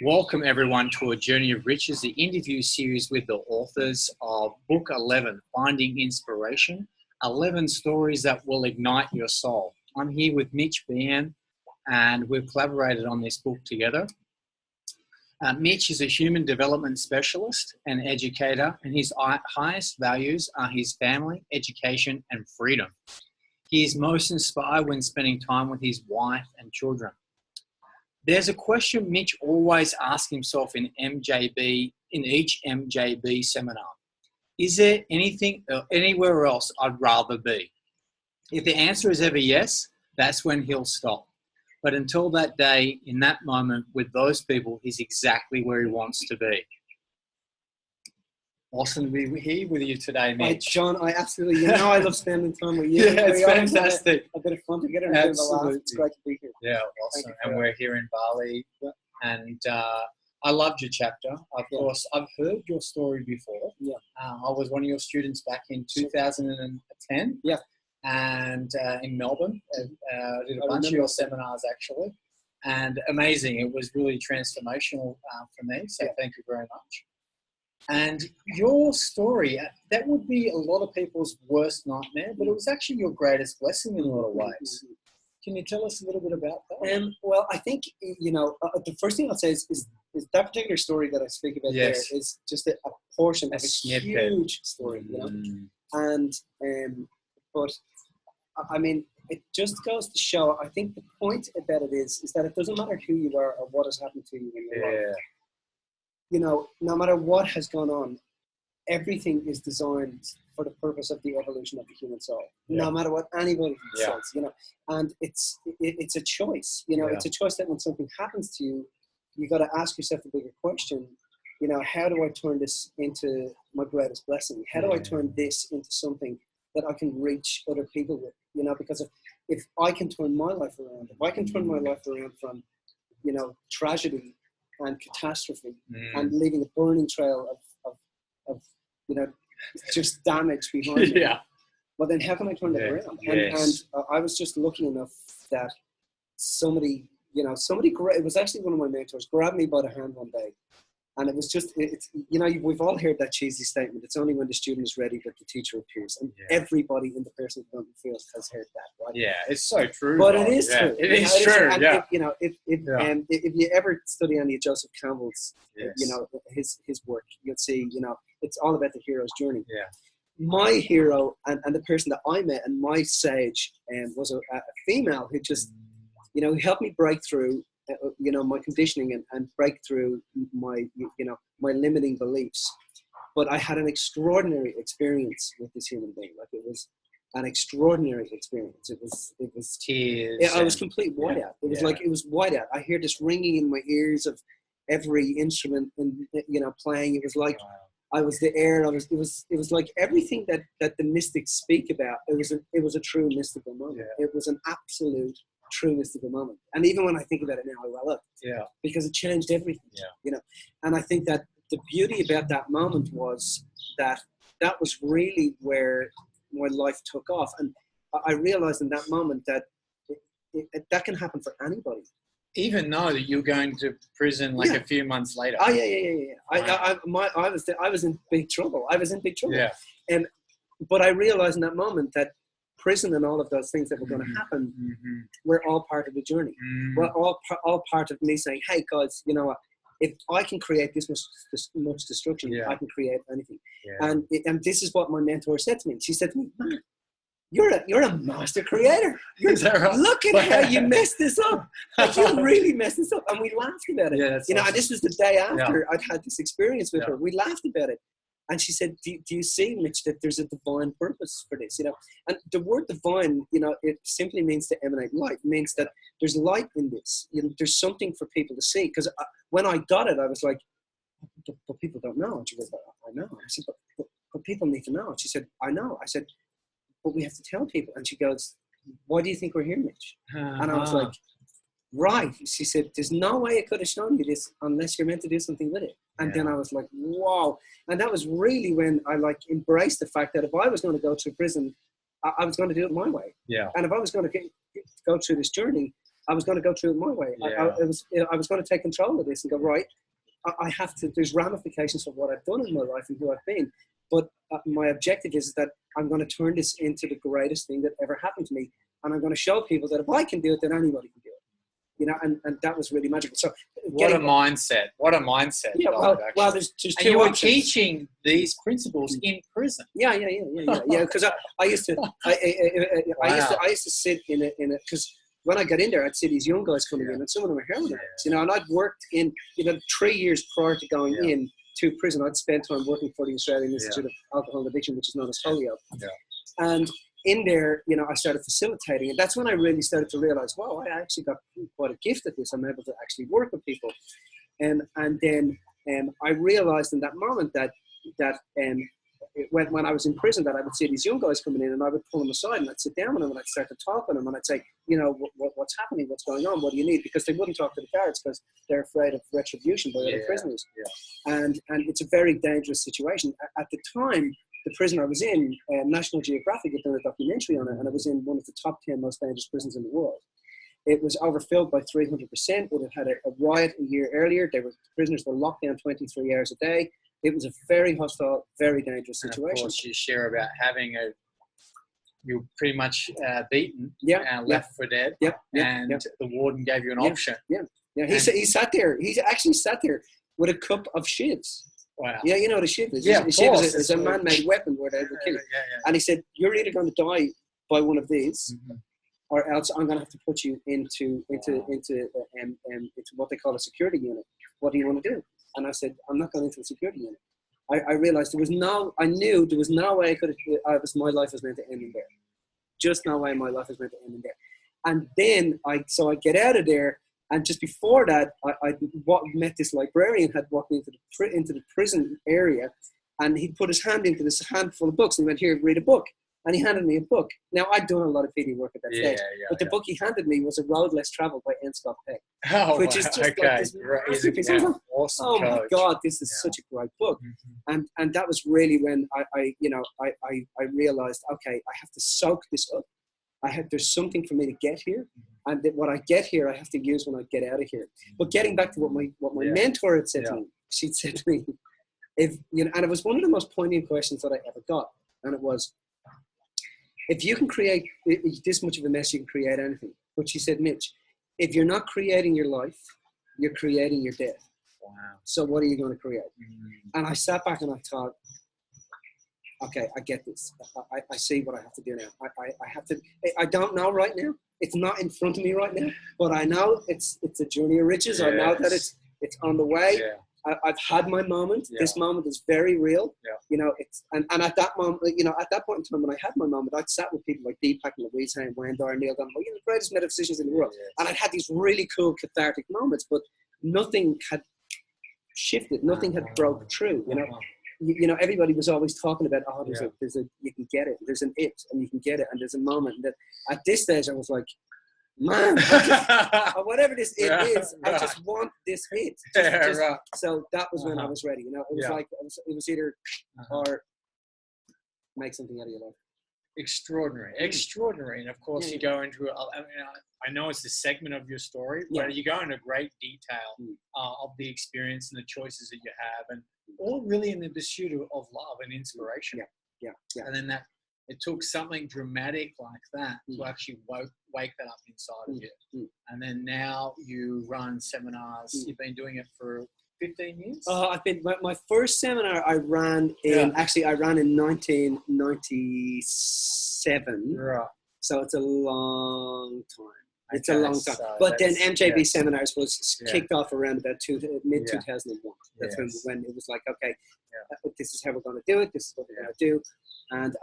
Welcome everyone to A Journey of Riches, the interview series with the authors of Book 11, Finding Inspiration, 11 Stories That Will Ignite Your Soul. I'm here with Mitch, Behan, and we've collaborated on this book together. Mitch is a human development specialist and educator, and his highest values are his family, education, and freedom. He is most inspired when spending time with his wife and children. There's a question Mitch always asks himself in each MJB seminar. Is there anything anywhere else I'd rather be? If the answer is ever yes, that's when he'll stop. But until that day, in that moment, with those people, he's exactly where he wants to be. Awesome to be here with you today, Mitch. John, I absolutely, I love spending time with you. Yeah, it's fantastic. A bit of fun together. Absolutely. It's great to be here. Yeah, awesome. And we're here in Bali. Yeah. And I loved your chapter. Of course, I've heard your story before. Yeah. I was one of your students back in 2010. Yeah. And in Melbourne, did a bunch of your seminars actually. And amazing. It was really transformational for me. So thank you very much. And your story, that would be a lot of people's worst nightmare, but it was actually your greatest blessing in a lot of ways. Can you tell us a little bit about that? Well, I think, the first thing I'll say is that particular story that I speak about there is just a portion of a huge story, And, but, I mean, it just goes to show, I think the point about it is that it doesn't matter who you are or what has happened to you in your life. No matter what has gone on, everything is designed for the purpose of the evolution of the human soul. No matter what anybody says, and it's a choice. It's a choice that when something happens to you, you got to ask yourself a bigger question. How do I turn this into my greatest blessing? How do I turn this into something that I can reach other people with? Because if I can turn my life around, if I can turn my life around from, tragedy and catastrophe and leaving a burning trail of just damage behind me. Well, then how can I turn that around? And I was just lucky enough that somebody, it was actually one of my mentors, grabbed me by the hand one day. And it was just, we've all heard that cheesy statement. It's only when the student is ready that the teacher appears. And everybody in the personal development field has heard that, right? Yeah, it's so true. But it is true. It is true, And if you ever study any of Joseph Campbell's, his work, you'll see, it's all about the hero's journey. Yeah. My hero and the person that I met and my sage was a female who just, who helped me break through my conditioning and break through my limiting beliefs. But I had an extraordinary experience with this human being. Like, it was an extraordinary experience. It was tears. I was completely white out. It was like, it was white out. I hear this ringing in my ears of every instrument and, playing. It was like, I was the air. It was like everything that the mystics speak about. It was a true mystical moment. It was an absolute true mystical moment. And even when I think about it now, I well up. Because it changed everything. And I think that the beauty about that moment was that was really where my life took off. And I realized in that moment that that can happen for anybody. Even though that you're going to prison a few months later. Oh yeah. I was in big trouble. But I realized in that moment that prison and all of those things that were going to happen were all part of the journey. Were all part of me saying, hey guys, you know what? If I can create this much destruction, I can create anything. And this is what my mentor said to me. She said to me, man, you're a master creator. Look at how you messed this up. Like, you really messed this up. And we laughed about it. Awesome. And this was the day after I'd had this experience with her. We laughed about it. And she said, do you see, Mitch, that there's a divine purpose for this? And the word divine, it simply means to emanate light. It means that there's light in this. There's something for people to see. Because when I got it, I was like, but people don't know. And she goes, I know. I said, but people need to know. And she said, I know. I said, but we have to tell people. And she goes, why do you think we're here, Mitch? And I was like, right. She said, there's no way I could have shown you this unless you're meant to do something with it. And then I was like, wow. And that was really when I embraced the fact that if I was going to go to prison, I was going to do it my way. And if I was going to go through this journey, I was going to go through it my way. Yeah. I was going to take control of this and go, right, I have to, there's ramifications of what I've done in my life and who I've been. But my objective is that I'm going to turn this into the greatest thing that ever happened to me. And I'm going to show people that if I can do it, then anybody can do it. You know, and that was really magical. So what a mindset. What a mindset. Yeah, well, there's two and you were options. Teaching these principles in prison. Yeah. Because I used to, I used to sit in a, because when I got in there, I'd see these young guys coming in, and some of them were heroin addicts, you know, and I'd worked in, 3 years prior to going in to prison. I'd spent time working for the Australian Institute of Alcohol and Addiction, which is known as Holyoke. Yeah. And in there, I started facilitating, and that's when I really started to realize, wow, I actually got quite a gift at this. I'm able to actually work with people. And then I realized in that moment that when I was in prison, that I would see these young guys coming in, and I would pull them aside, and I'd sit down with them, and I'd start to talk with them, and I'd say, what's happening, what's going on, what do you need? Because they wouldn't talk to the guards because they're afraid of retribution by other prisoners. Yeah. And it's a very dangerous situation. At the time, the prison I was in, National Geographic had done a documentary on it, and it was in one of the top 10 most dangerous prisons in the world. It was overfilled by 300%. It had had a riot a year earlier. Prisoners were locked down 23 hours a day. It was a very hostile, very dangerous situation. And of course, you share about having you're pretty much beaten, left for dead, and the warden gave you an option. Yeah. He sat there. He actually sat there with a cup of shivs. Wow. Yeah, you know what a shiv is. Yeah, a shiv is a man-made weapon where they would kill you. And he said, you're either going to die by one of these, or else I'm going to have to put you into what they call a security unit. What do you want to do? And I said, I'm not going into a security unit. I realized I knew there was no way my life was meant to end in there. Just no way my life was meant to end in there. And then I get out of there. And just before that, I met this librarian, had walked into the prison area, and he'd put his hand into this handful of books, and he went, here, read a book. And he handed me a book. Now, I'd done a lot of PD work at that stage, but the book he handed me was A Road Less Traveled by N. Scott Peck, which is just like this masterpiece. Awesome. Oh my God, this is such a great book. And that was really when I realized, okay, I have to soak this up. There's something for me to get here, and that what I get here, I have to use when I get out of here. But getting back to what my mentor had said to me, she'd said to me, and it was one of the most poignant questions that I ever got, and it was, if you can create this much of a mess, you can create anything. But she said, Mitch, if you're not creating your life, you're creating your death. Wow. So what are you going to create? And I sat back and I thought, okay, I get this. I see what I have to do now. I have to. I don't know right now. It's not in front of me right now, but I know it's a journey of riches. Yes. I know that it's on the way. Yeah. I've had my moment. Yeah. This moment is very real. Yeah. And at that moment, at that point in time when I had my moment, I'd sat with people like Deepak and Louise and Wendar, Neil Dunn, the greatest metaphysicians in the world, and I'd had these really cool cathartic moments, but nothing had shifted. Nothing had broke through. Everybody was always talking about, you can get it. There's an it, and you can get it, and there's a moment. That at this stage, I was like, man, whatever this it is, I just want this hit. So that was when I was ready. It was like it was either or make something out of your life. Extraordinary, and of course you go into. I know it's a segment of your story, but you go into great detail of the experience and the choices that you have, and all really in the pursuit of love and inspiration. Yeah. And then that it took something dramatic like that to actually wake that up inside of you. And then now you run seminars. You've been doing it for 15 years? I've been my first seminar I ran in 1997. Right. So it's a long time. It's a long time. So but then MJB Seminars was kicked off around about mid 2001. That's when it was like, okay, this is how we're going to do it. This is what we're going to do. And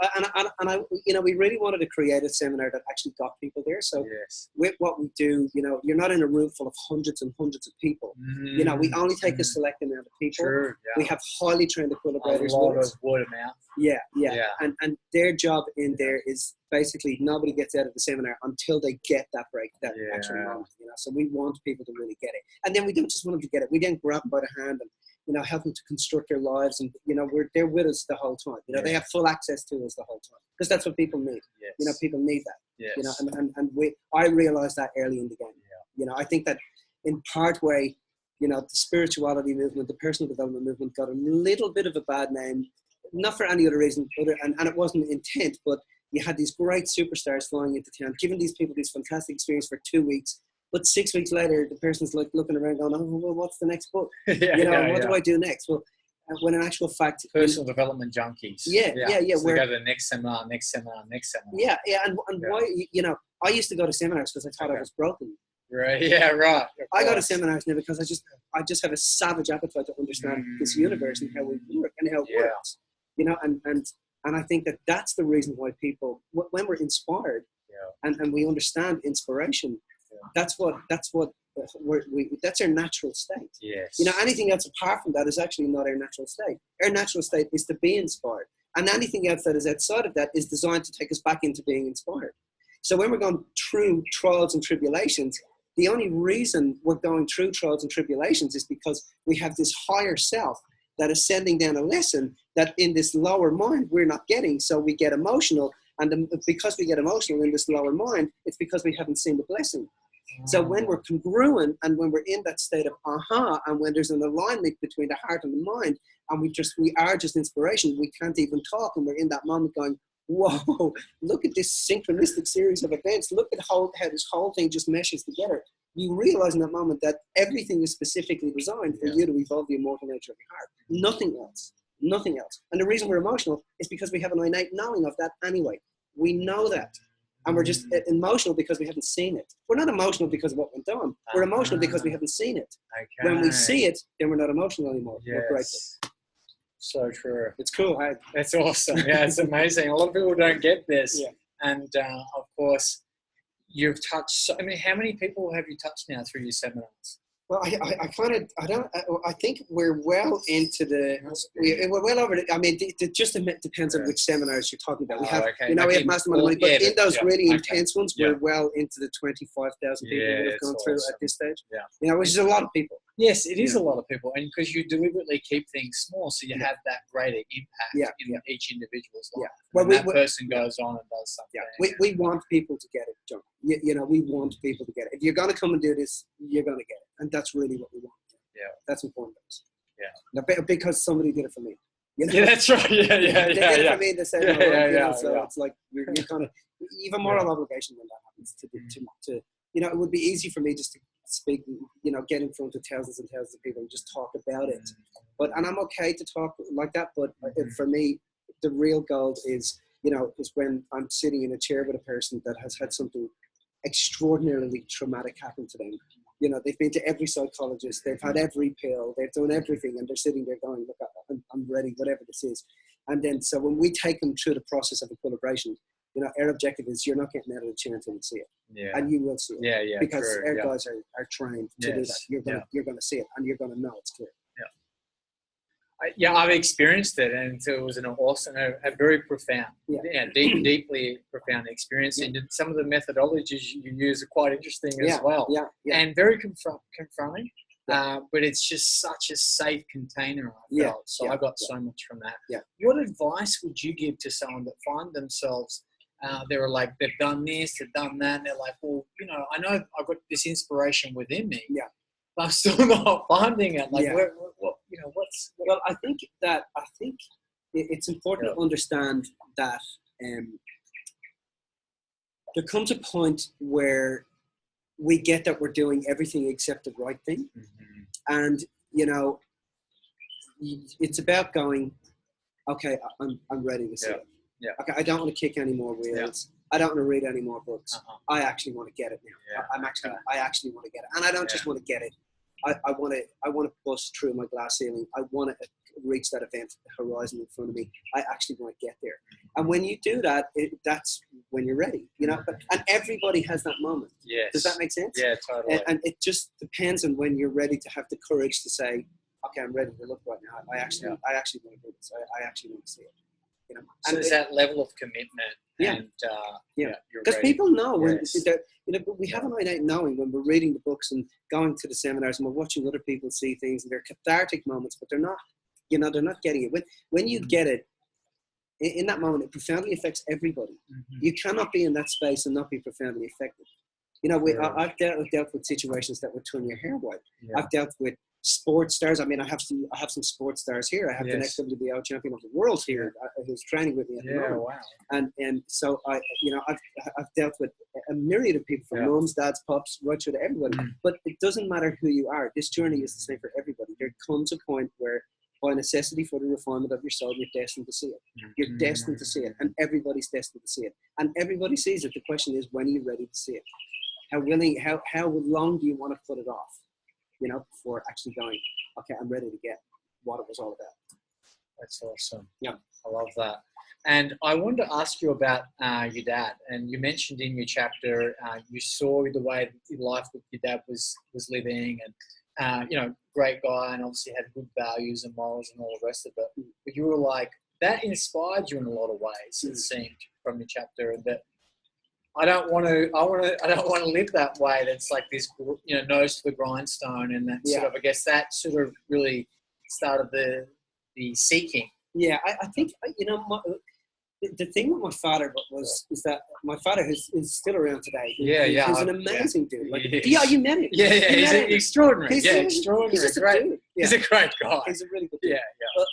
I, we really wanted to create a seminar that actually got people there. So with what we do, you're not in a room full of hundreds and hundreds of people. We only take a select amount of people. Sure, we have highly trained equilibrators. A lot of word of mouth. Yeah. And their job in there is basically nobody gets out of the seminar until they get that break, that actual moment. So we want people to really get it. And then we don't just want them to get it. We then grab them by the hand and help them to construct their lives, and they're with us the whole time. They have full access to us the whole time, because that's what people need. People need that. And I realized that early in the game. You know, I think that in part way, you know, the spirituality movement, the personal development movement got a little bit of a bad name, not for any other reason, and it wasn't intent, but you had these great superstars flying into town, giving these people this fantastic experience for 2 weeks. But 6 weeks later, the person's like looking around going, oh, well, what's the next book? What do I do next? Well, when in actual fact... Personal development junkies. Yeah. So they go to the next seminar. Yeah. And why, you know, I used to go to seminars because I thought I was broken. Right. Yeah, right. I go to seminars now because I just have a savage appetite to understand this universe and how we work and how it works. You know, and I think that that's the reason why people, when we're inspired and we understand inspiration, that's our natural state. Yes. You know, anything else apart from that is actually not our natural state. Our natural state is to be inspired. And anything else that is outside of that is designed to take us back into being inspired. So when we're going through trials and tribulations, the only reason we're going through trials and tribulations is because we have this higher self that is sending down a lesson that in this lower mind we're not getting. So we get emotional. And because we get emotional in this lower mind, it's because we haven't seen the blessing. So when we're congruent and when we're in that state of aha, and when there's an alignment between the heart and the mind, and we are just inspiration, we can't even talk, and we're in that moment going, whoa, look at this synchronistic series of events. Look at how this whole thing just meshes together. You realize in that moment that everything is specifically designed for you to evolve the immortal nature of your heart. Nothing else. Nothing else. And the reason we're emotional is because we have an innate knowing of that anyway. We know that. And we're just emotional because we haven't seen it. We're not emotional because of what went on. We're emotional because we haven't seen it. Okay. When we see it, then we're not emotional anymore. Yes. We're grateful. So true. It's cool, hey? That's awesome. Yeah, it's amazing. A lot of people don't get this. Yeah. And of course, you've touched, I mean, how many people have you touched now through your seminars? Well, I think we're well into we're well over it. I mean, it just depends on which seminars you're talking about. We have, we have mastermind money, but in those really intense ones, we're well into the 25,000 people that have gone through at this stage. Yeah. You know, which is a lot of people. Yes, it is a lot of people, and because you deliberately keep things small, so you have that greater impact in each individual's life. Well, that person goes on and does something. Yeah. We want people to get it, John. You know, we want people to get it. If you're going to come and do this, you're going to get it, and that's really what we want. Yeah, that's important to us. Yeah, now, because somebody did it for me. You know? Yeah, that's right. They did it for me. They said, so it's like you're kind of even moral obligation when that happens to you know, it would be easy for me just to speak, you know, get in front of thousands and thousands of people and just talk about it. And I'm okay to talk like that. But for me, the real goal is, you know, is when I'm sitting in a chair with a person that has had something extraordinarily traumatic happen to them. You know, they've been to every psychologist, they've had every pill, they've done everything, and they're sitting there going, look, I'm ready, whatever this is. And then, so when we take them through the process of equilibration, you know, our objective is you're not getting out of the chair until you see it. Yeah. And you will see it. Because our guys are trained to do that. You're going to see it, and you're going to know it's clear. Yeah, I've experienced it, and it was an awesome, a very profound, deeply profound experience. And some of the methodologies you use are quite interesting as well. And very confronting. But it's just such a safe container, I felt. So I got so much from that. What advice would you give to someone that find themselves, they were like, they've done this, they've done that, and they're like, well, you know, I know I've got this inspiration within me, but I'm still not finding it. Like, what, you know, Well, I think it's important to understand that there comes a point where we get that we're doing everything except the right thing. And, you know, it's about going, okay, I'm ready to see it. Okay, I don't want to kick any more wheels. I don't want to read any more books. I actually want to get it now. I actually want to get it. And I don't just want to get it. I want to bust through my glass ceiling. I want to reach that event horizon in front of me. I actually want to get there. And when you do that, that's when you're ready, you know. And everybody has that moment. Yes. Does that make sense? Yeah, totally. And it just depends on when you're ready to have the courage to say, okay, I'm ready to look right now. I actually want to do this. I actually want to see it. You know. So there's that level of commitment. And, because people know when you know, we have an innate knowing when we're reading the books and going to the seminars and we're watching other people see things, and they're cathartic moments, but they're not, you know, they're not getting it. When you get it, in that moment, it profoundly affects everybody. You cannot be in that space and not be profoundly affected. You know, I've dealt with situations that would turn your hair white. Yeah. I've dealt with sports stars. I mean, I have some sports stars here. I have the next WBO champion of the world here who's training with me at the moment. Wow. And so I've dealt with a myriad of people, from moms, dads, pups, right through to everybody. But it doesn't matter who you are. This journey is the same for everybody. There comes a point where, by necessity for the refinement of your soul, you're destined to see it. You're destined to see it, and everybody's destined to see it. And everybody sees it. The question is, when are you ready to see it? How long do you want to put it off? You know, before actually going, okay, I'm ready to get what it was all about. That's awesome. Yeah. I love that. And I wanted to ask you about your dad. And you mentioned in your chapter, you saw the way your life with your dad was living, and, you know, great guy, and obviously had good values and morals and all the rest of it. But you were like, that inspired you in a lot of ways, it seemed, from your chapter, and that I don't want to live that way. That's like this, you know, nose to the grindstone, and that sort of, I guess that sort of really started the seeking. Yeah, I think, you know, the thing with my father is that my father is still around today. He's an amazing dude. Like, you met him. Yeah, he's extraordinary. He's extraordinary. He's just a great dude. He's a great guy. He's a really good dude. Yeah. Well,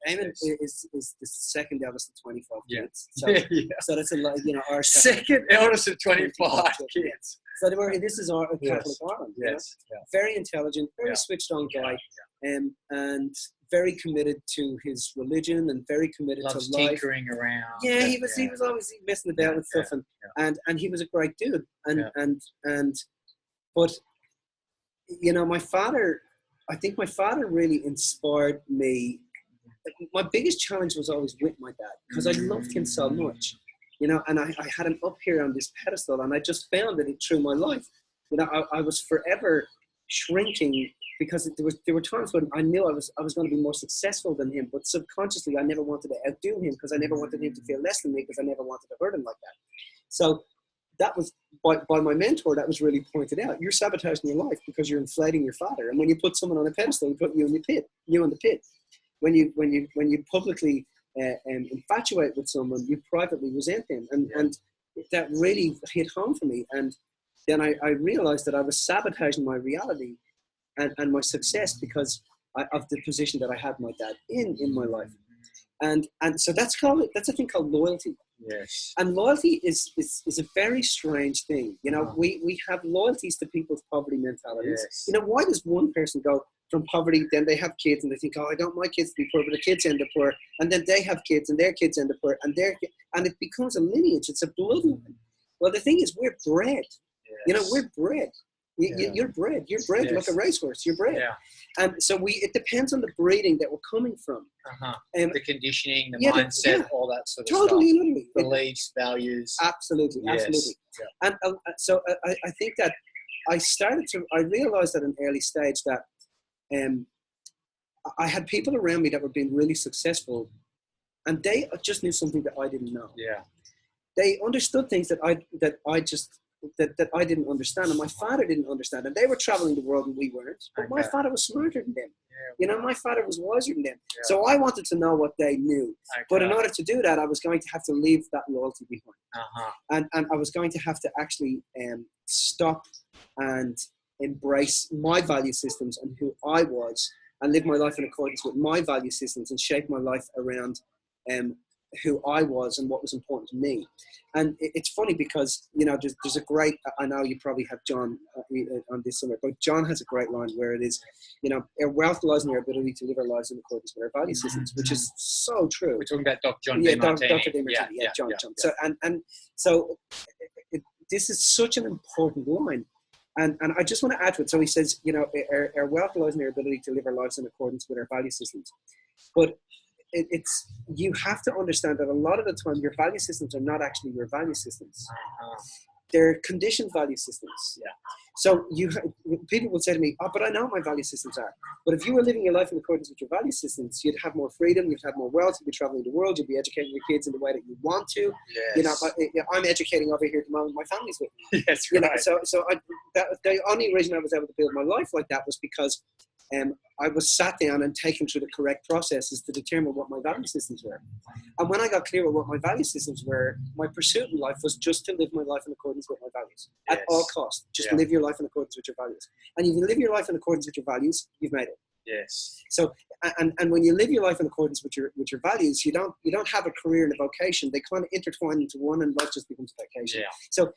Eamon is the second eldest of 25 kids. So that's a lot, you know, our second eldest of 25 kids. So this is our Catholic Ireland. Yes. Very intelligent, very switched on guy, and very committed to his religion, and very committed to life. Tinkering around. Yeah, he was always messing about with stuff, and he was a great dude. But you know, I think my father really inspired me. My biggest challenge was always with my dad, because I loved him so much, you know, and I had him up here on this pedestal, and I just found that through my life, you know, I was forever shrinking, because there were times when I knew I was going to be more successful than him, but subconsciously I never wanted to outdo him, because I never wanted him to feel less than me, because I never wanted to hurt him like that. So that was by my mentor, that was really pointed out. You're sabotaging your life because you're inflating your father, and when you put someone on a pedestal, you put you in the pit. When you publicly infatuate with someone, you privately resent them, and that really hit home for me. And then I realized that I was sabotaging my reality and my success because of the position that I had my dad in my life. And so that's a thing called loyalty. Yes. And loyalty is a very strange thing. You know, we have loyalties to people's poverty mentalities. Yes. You know, why does one person go from poverty, then they have kids, and they think, oh, I don't want my kids to be poor, but the kids end up poor, and then they have kids, and their kids end up poor, and it becomes a lineage. It's a bloodline. Well, the thing is, we're bred. Yes. You know, we're bred. You're bred. You're bred. Yes. Like a racehorse. You're bred. Yeah. And so it depends on the breeding that we're coming from. The conditioning, the mindset, all that sort of stuff. Totally. Beliefs, values. Absolutely. Yes. Absolutely. Yeah. And so I think that I realized at an early stage that I had people around me that were being really successful, and they just knew something that I didn't know. Yeah. They understood things that I didn't understand, and my father didn't understand. And they were traveling the world, and we weren't. But my father was smarter than them. Yeah, you know, my father was wiser than them. Yeah. So I wanted to know what they knew. Okay. But in order to do that, I was going to have to leave that loyalty behind. And I was going to have to actually stop and embrace my value systems and who I was, and live my life in accordance with my value systems, and shape my life around who I was and what was important to me. And it's funny because, you know, there's a great, I know you probably have John on this somewhere, but John has a great line where it is, you know, our wealth lies in our ability to live our lives in accordance with our value systems, which is so true. We're talking about Dr. John DeMartini. Dr. DeMartini, John. So this is such an important line. And I just want to add to it. So he says, you know, our wealth lies in our ability to live our lives in accordance with our value systems. But you have to understand that a lot of the time your value systems are not actually your value systems. They're conditioned value systems. Yeah. So people will say to me, oh, but I know what my value systems are. But if you were living your life in accordance with your value systems, you'd have more freedom, you'd have more wealth, you'd be traveling the world, you'd be educating your kids in the way that you want to. Yes. You know, I'm educating over here at the moment, my family's with me. Yes, right. You know, so the only reason I was able to build my life like that was because I was sat down and taken through the correct processes to determine what my value systems were. And when I got clear with what my value systems were, my pursuit in life was just to live my life in accordance with my values at all costs. Just live your life in accordance with your values. And if you live your life in accordance with your values, you've made it. Yes. So, and when you live your life in accordance with your values, you don't have a career and a vocation. They kind of intertwine into one, and life just becomes a vocation. Yeah. So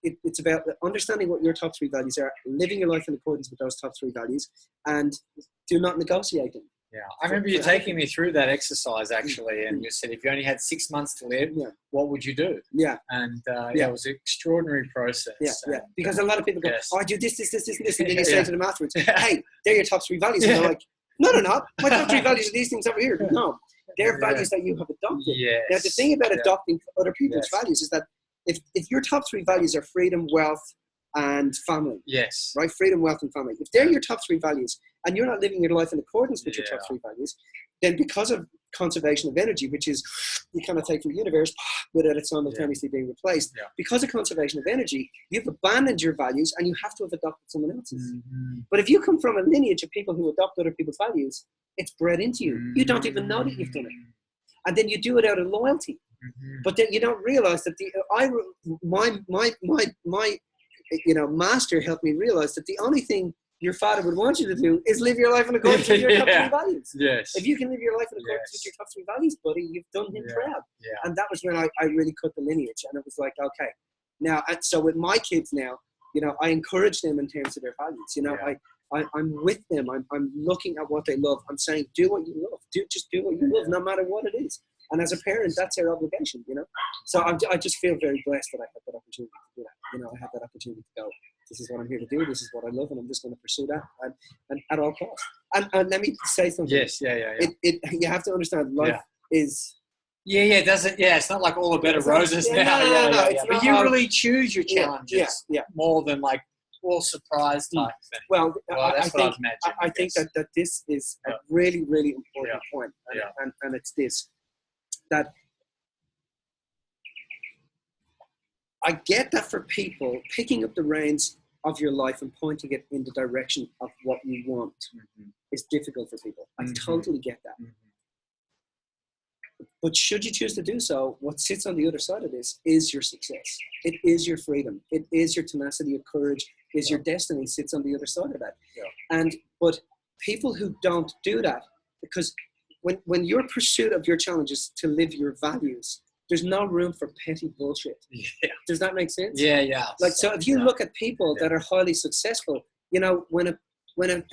it's about understanding what your top 3 values are, living your life in accordance with those top 3 values, and do not negotiate them. Yeah, I remember you taking me through that exercise actually, and you said if you only had 6 months to live, what would you do? Yeah, and it was an extraordinary process. Yeah, because a lot of people go, "Oh, I do this, and then you say to them afterwards, "Hey, they're your top 3 values," and they're like, "No, they're not. My top 3 values are these things over here." No, they're values that you have adopted. Yes. Now, the thing about adopting other people's values is that if your top 3 values are freedom, wealth, and family. Yes. Right? Freedom, wealth, and family. If they're your top 3 values and you're not living your life in accordance with your top 3 values, then because of conservation of energy, which is you kind of take from the universe without it simultaneously being replaced, because of conservation of energy, you've abandoned your values and you have to have adopted someone else's. Mm-hmm. But if you come from a lineage of people who adopt other people's values, it's bred into you. Mm-hmm. You don't even know that you've done it. And then you do it out of loyalty. Mm-hmm. But then you don't realize that my master helped me realize that the only thing your father would want you to do is live your life in accordance with your top 3 values. Yes. If you can live your life in accordance with your top 3 values, buddy, you've done him proud. Yeah. And that was when I really cut the lineage, and it was like, okay, now, and so with my kids now, I encourage them in terms of their values. I'm with them. I'm looking at what they love. I'm saying, do what you love. Just do what you love, no matter what it is. And as a parent, that's our obligation, So I just feel very blessed that I had that opportunity to do that. I had that opportunity to go, this is what I'm here to do. This is what I love, and I'm just going to pursue that and at all costs. And let me say something. Yes, yeah. You have to understand, life is... it doesn't. Yeah, it's not like all a bed of roses now. No. But you really choose your challenges more than like all surprise type thing. Well, I think that this is a really, really important point. And it's this, that I get that for people, picking up the reins of your life and pointing it in the direction of what you want is difficult for people. I totally get that. But should you choose to do so, what sits on the other side of this is your success. It is your freedom. It is your tenacity, your courage, is your destiny sits on the other side of that. Yeah. But people who don't do that, because when your pursuit of your challenge is to live your values, there's no room for petty bullshit. Yeah. Does that make sense? Yeah. Like, so if you look at people that are highly successful, when a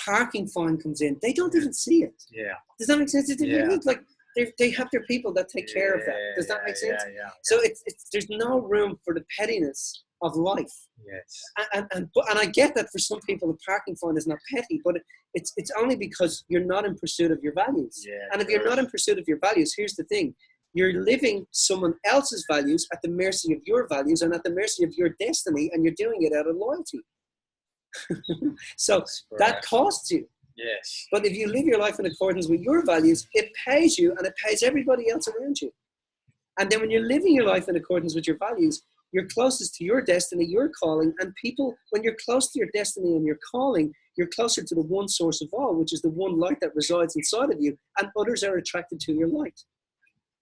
parking fine comes in, they don't even see it. Yeah. Does that make sense? It's like they have their people that take care of that. Does that make sense? Yeah. So it's there's no room for the pettiness of life. Yes. And I get that for some people the parking fine is not petty, but it's only because you're not in pursuit of your values. Yeah, and if you're not in pursuit of your values, here's the thing. You're living someone else's values at the mercy of your values and at the mercy of your destiny, and you're doing it out of loyalty. So that costs you. Yes. But if you live your life in accordance with your values, it pays you and it pays everybody else around you. And then when you're living your life in accordance with your values, you're closest to your destiny, your calling, and people, when you're close to your destiny and your calling, you're closer to the one source of all, which is the one light that resides inside of you, and others are attracted to your light.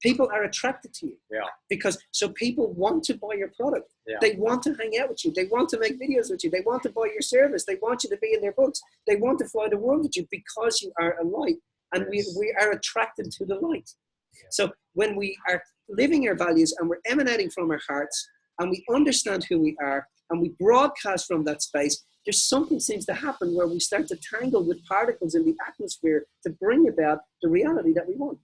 People are attracted to you. Yeah. So people want to buy your product. Yeah. They want to hang out with you. They want to make videos with you. They want to buy your service. They want you to be in their books. They want to fly the world with you because you are a light, and we are attracted to the light. Yeah. So when we are living our values and we're emanating from our hearts and we understand who we are and we broadcast from that space, there's something seems to happen where we start to tangle with particles in the atmosphere to bring about the reality that we want.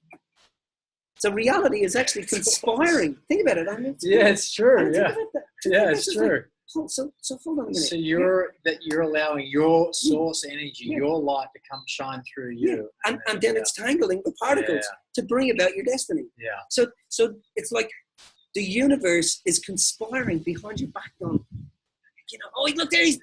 So reality is actually conspiring. Think about it. It's true. Yeah, it's true. Like, so hold on a minute. So you're allowing your source energy, your light to come shine through you. Yeah. And then it's tangling the particles to bring about your destiny. Yeah. So it's like the universe is conspiring behind your back on. Oh, look there, he's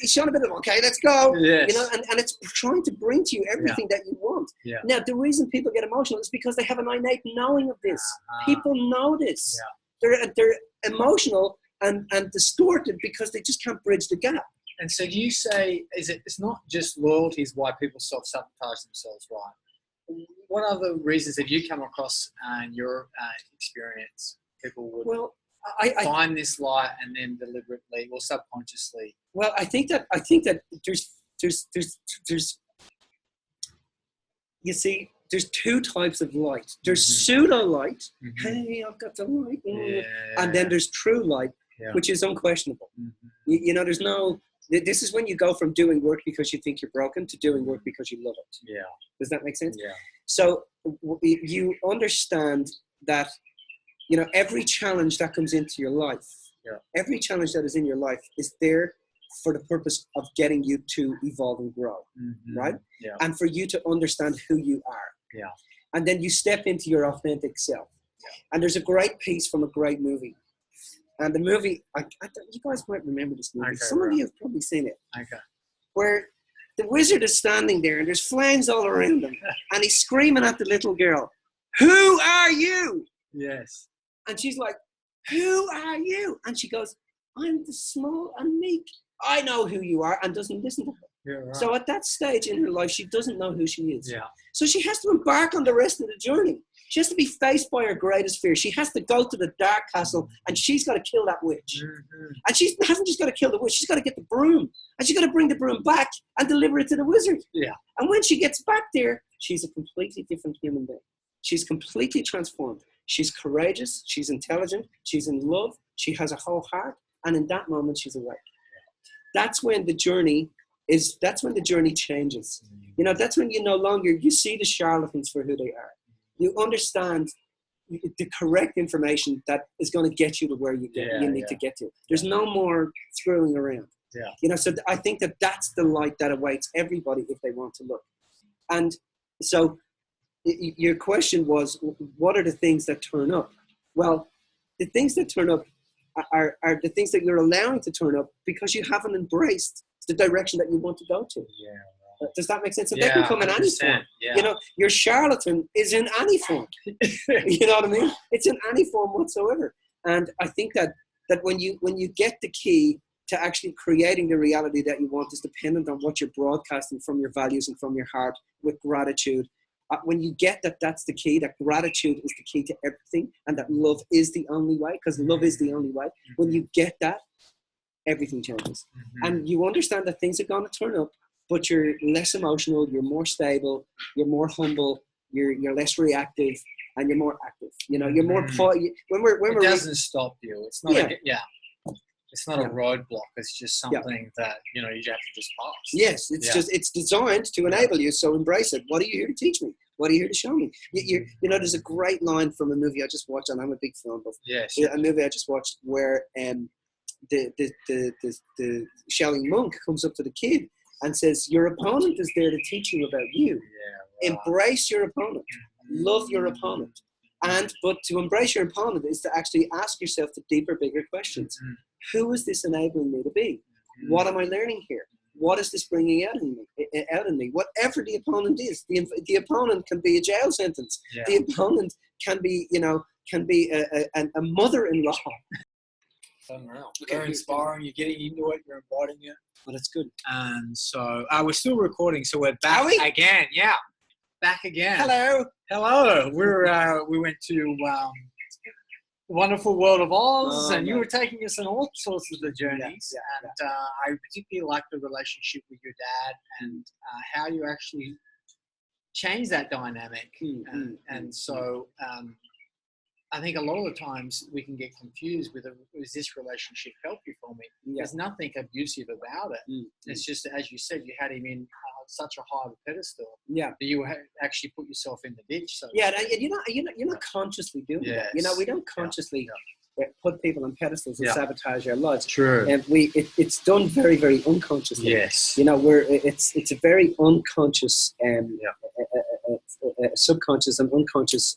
showing a bit of, okay, let's go. Yes. And it's trying to bring to you everything that you want. Yeah. Now, the reason people get emotional is because they have an innate knowing of this. People know this. Yeah. They're emotional and distorted because they just can't bridge the gap. And so do you say, it's not just loyalty is why people self-sabotage themselves, right? What other reasons have you come across in your experience people would I find this light and then deliberately or subconsciously? Well, I think that there's you see, there's two types of light. There's pseudo light. Hey, I've got the light. And then there's true light, which is unquestionable. You know, there's no. This is when you go from doing work because you think you're broken to doing work because you love it. Yeah. Does that make sense? Yeah. So you understand that, you know, every challenge that comes into your life, every challenge that is in your life is there for the purpose of getting you to evolve and grow, right? Yeah. And for you to understand who you are. Yeah. And then you step into your authentic self. Yeah. And there's a great piece from a great movie. And the movie, you guys might remember this movie. Okay, some of you have probably seen it. Okay. Where the wizard is standing there and there's flames all around him. And he's screaming at the little girl, "Who are you?" Yes. And she's like, "Who are you?" And she goes, "I'm the small and meek. I know who you are," and doesn't listen to her. Yeah, right. So at that stage in her life, she doesn't know who she is. Yeah. So she has to embark on the rest of the journey. She has to be faced by her greatest fear. She has to go to the dark castle and she's got to kill that witch. And she hasn't just got to kill the witch, she's got to get the broom. And she's got to bring the broom back and deliver it to the wizard. Yeah. And when she gets back there, she's a completely different human being. She's completely transformed. She's courageous, she's intelligent, she's in love, she has a whole heart, and in that moment she's awake. That's when the journey changes. You know, that's when you see the charlatans for who they are. You understand the correct information that is going to get you to where you need to get to. There's no more screwing around. Yeah. You know, so I think that's the light that awaits everybody if they want to look. And so your question was, what are the things that turn up? Well, the things that turn up are the things that you're allowing to turn up because you haven't embraced the direction that you want to go to. Yeah. Does that make sense? So they can come in any form. Yeah. You know, your charlatan is in any form. You know what I mean? It's in any form whatsoever. And I think that when you get the key to actually creating the reality that you want is dependent on what you're broadcasting from your values and from your heart with gratitude. When you get that's the key, that gratitude is the key to everything, and that love is the only way, because love is the only way. When you get that, everything changes. And you understand that things are going to turn up, but you're less emotional, you're more stable, you're more humble, you're less reactive, and you're more active. You know, you're more it doesn't stop you. It's not it's not a roadblock. It's just something that you have to just pass. Yes, it's designed to enable you. So embrace it. What are you here to teach me? What are you here to show me? You know, there's a great line from a movie I just watched, and I'm a big film buff. Yes. A movie I just watched where the Shelling monk comes up to the kid and says, "Your opponent is there to teach you about you. Yeah, right. Embrace your opponent. Love your opponent." But to embrace your opponent is to actually ask yourself the deeper, bigger questions. Who is this enabling me to be? What am I learning here? What is this bringing out in me? Whatever the opponent is, the opponent can be a jail sentence. Yeah. The opponent can be, a mother-in-law. Unreal. Very inspiring. You're getting into it. You're embodying it. Well, that's good. And so we're still recording. So we're back again. Yeah, back again. Hello. We went to wonderful world of Oz, and you were taking us on all sorts of the journeys. I particularly like the relationship with your dad and how you actually change that dynamic. And so I think a lot of the times we can get confused with, is this relationship healthy for me? There's nothing abusive about it. It's just, as you said, you had him in such a high pedestal. Yeah. That you actually put yourself in the ditch. So and you're not consciously doing that. You know, we don't consciously put people on pedestals and sabotage our lives. True. And it's done very, very unconsciously. Yes. You know, it's a very unconscious subconscious and unconscious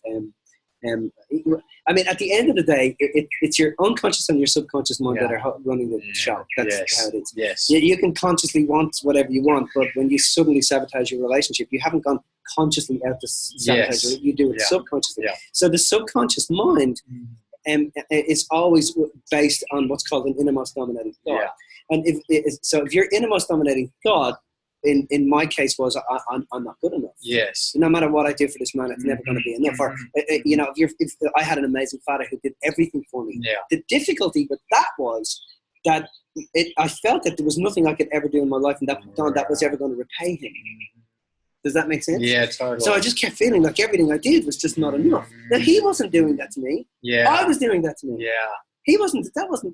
I mean, at the end of the day, it's your unconscious and your subconscious mind that are running the show. That's how it is. Yes. You can consciously want whatever you want, but when you suddenly sabotage your relationship, you haven't gone consciously out to sabotage it. You do it subconsciously. Yeah. So the subconscious mind is always based on what's called an innermost dominating thought. And if your innermost dominating thought, in my case, was I'm not good enough. Yes. No matter what I do for this man, it's never going to be enough. Or if I had an amazing father who did everything for me. Yeah. The difficulty with that was that I felt that there was nothing I could ever do in my life, and that was ever going to repay him. Does that make sense? Yeah, totally. So I just kept feeling like everything I did was just not enough. Now he wasn't doing that to me. Yeah. I was doing that to me. Yeah. He wasn't. That was